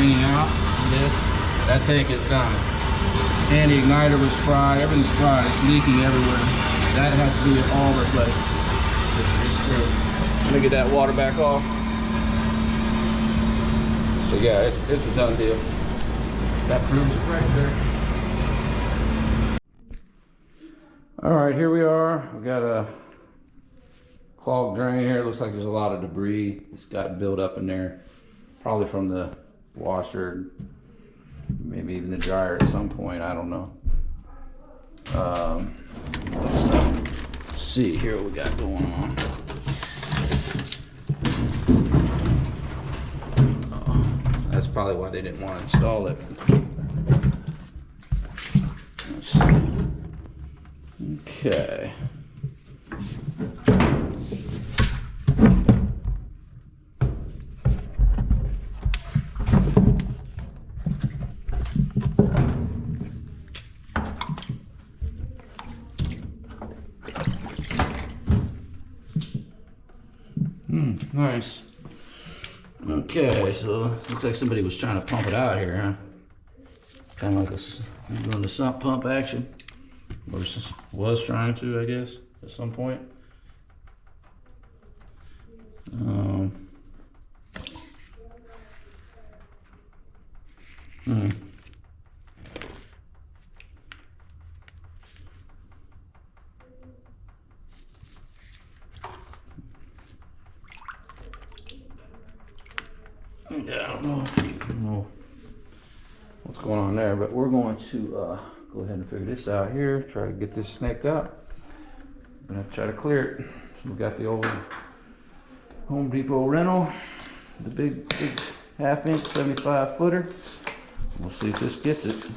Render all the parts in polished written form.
cleaning out this. That tank is done. And the igniter was fried. Everything's fried. It's leaking everywhere. That has to be all replaced. It's screwed. Let me get that water back off. So yeah, it's a done deal. That proves it right there. All right, here we are. We got a clogged drain here. It looks like there's a lot of debris. It's got built up in there, probably from the washer, maybe even the dryer at some point. I don't know. Let's see here what we got going on. That's probably why they didn't want to install it. Let's see. Okay. Nice. Okay, so looks like somebody was trying to pump it out here, huh? Kind of like doing the sump pump action. Or was trying to, I guess, at some point. Yeah, I don't know what's going on there, but we're going to go ahead and figure this out here. Try to get this snaked out. I'm gonna try to clear it. So we got the old Home Depot rental, the big 1/2 inch 75 footer. We'll see if this gets it.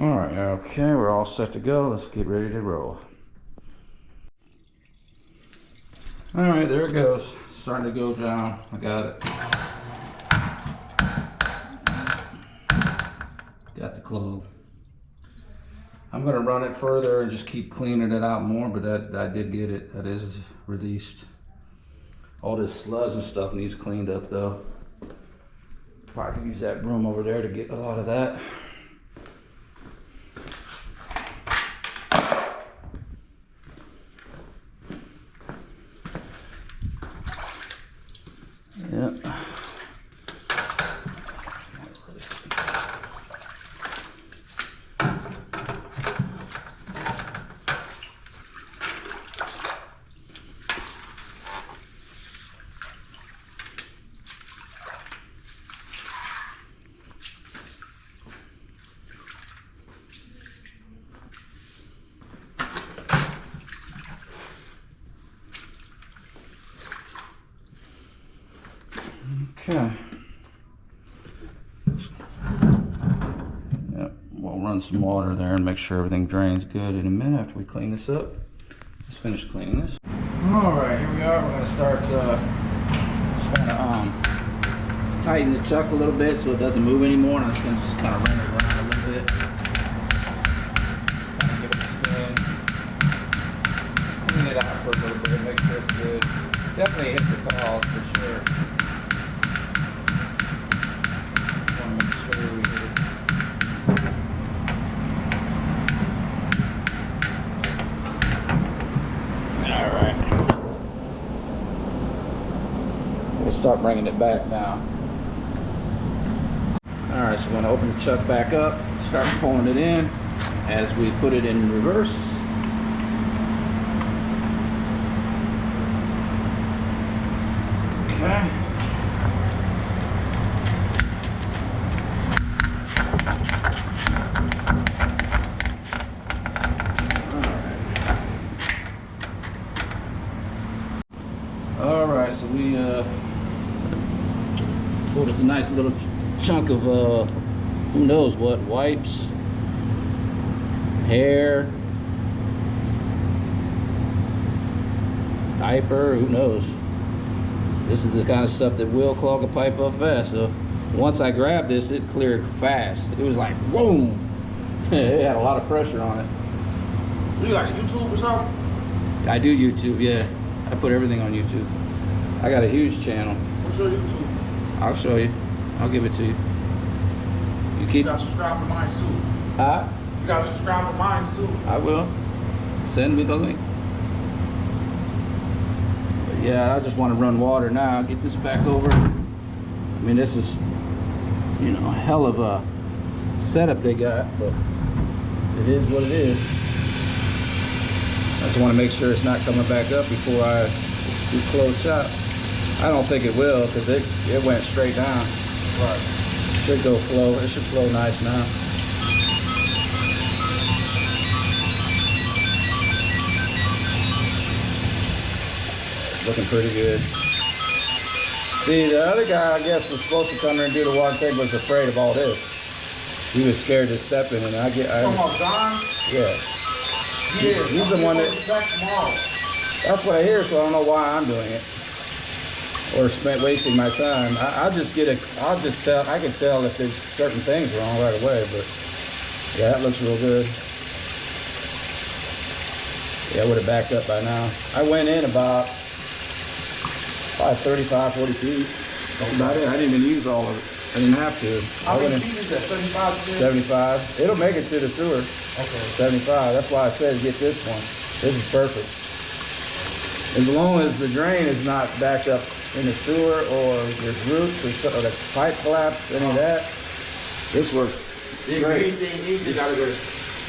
All right, okay, we're all set to go. Let's get ready to roll. All right, there it goes. It's starting to go down. I got it. Got the clog. I'm gonna run it further and just keep cleaning it out more, but I did get it. That is released. All this sludge and stuff needs cleaned up though. Probably could use that broom over there to get a lot of that. Yep. Okay. Yep, we'll run some water there and make sure everything drains good in a minute after we clean this up. Let's finish cleaning this. All right, here we are. We're gonna start just gonna tighten the chuck a little bit so it doesn't move anymore, and I'm just gonna kind of run it around a little bit. definitely hit the ball for sure. Want to make sure we hit it. All right. We'll start bringing it back now. All right, so we're going to open the chuck back up, start pulling it in as we put it in reverse. Okay. All right, so we pulled us a nice little chunk of who knows what, wipes, hair, diaper, who knows. This is the kind of stuff that will clog a pipe up fast. So once I grabbed this, it cleared fast. It was like, boom. It had a lot of pressure on it. You like YouTube or something? I do YouTube, yeah. I put everything on YouTube. I got a huge channel. What's your YouTube? I'll show you. I'll give it to you. You keep. You got to subscribe to mine too. Huh? You got to subscribe to mine too. I will. Send me the link. But yeah, I just want to run water now. Get this back over. I mean, this is, you know, a hell of a setup they got, but it is what it is. I just want to make sure it's not coming back up before I do close shop. I don't think it will, because it went straight down. Right. Should go flow. It should flow nice now. Looking pretty good. See, the other guy, I guess, was supposed to come here and do the water tank, but was afraid of all this. He was scared to step in, and Come on, John? Yeah. Yeah. He's the one that. Back tomorrow. That's what I hear, so I don't know why I'm doing it. Or wasting my time. I'll just tell, I can tell if there's certain things wrong right away, but yeah, that looks real good. Yeah, I would have backed up by now. I went in about probably 35, 40 feet. That's about it. I didn't even use all of it. I didn't have to. How many feet is that? 75? 75. It'll make it to the sewer. Okay. 75. That's why I said get this one. This is perfect. As long as the drain is not backed up in the sewer or there's roots or the pipe collapse, any of that, this works great. You gotta go.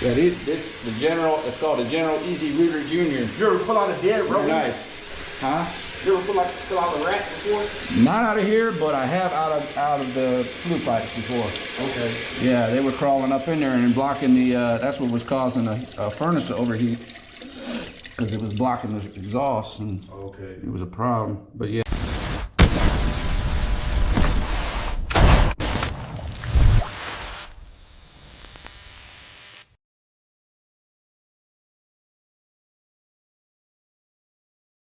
Yeah, the general, it's called the General Easy Rooter Junior. You ever pull out a dead rodent? Nice. Huh? You ever pull out a rat before? Not out of here, but I have out of the flue pipes before. Okay. Yeah, they were crawling up in there and blocking the, that's what was causing a furnace to overheat. Because it was blocking the exhaust, and okay. it was a problem. But yeah.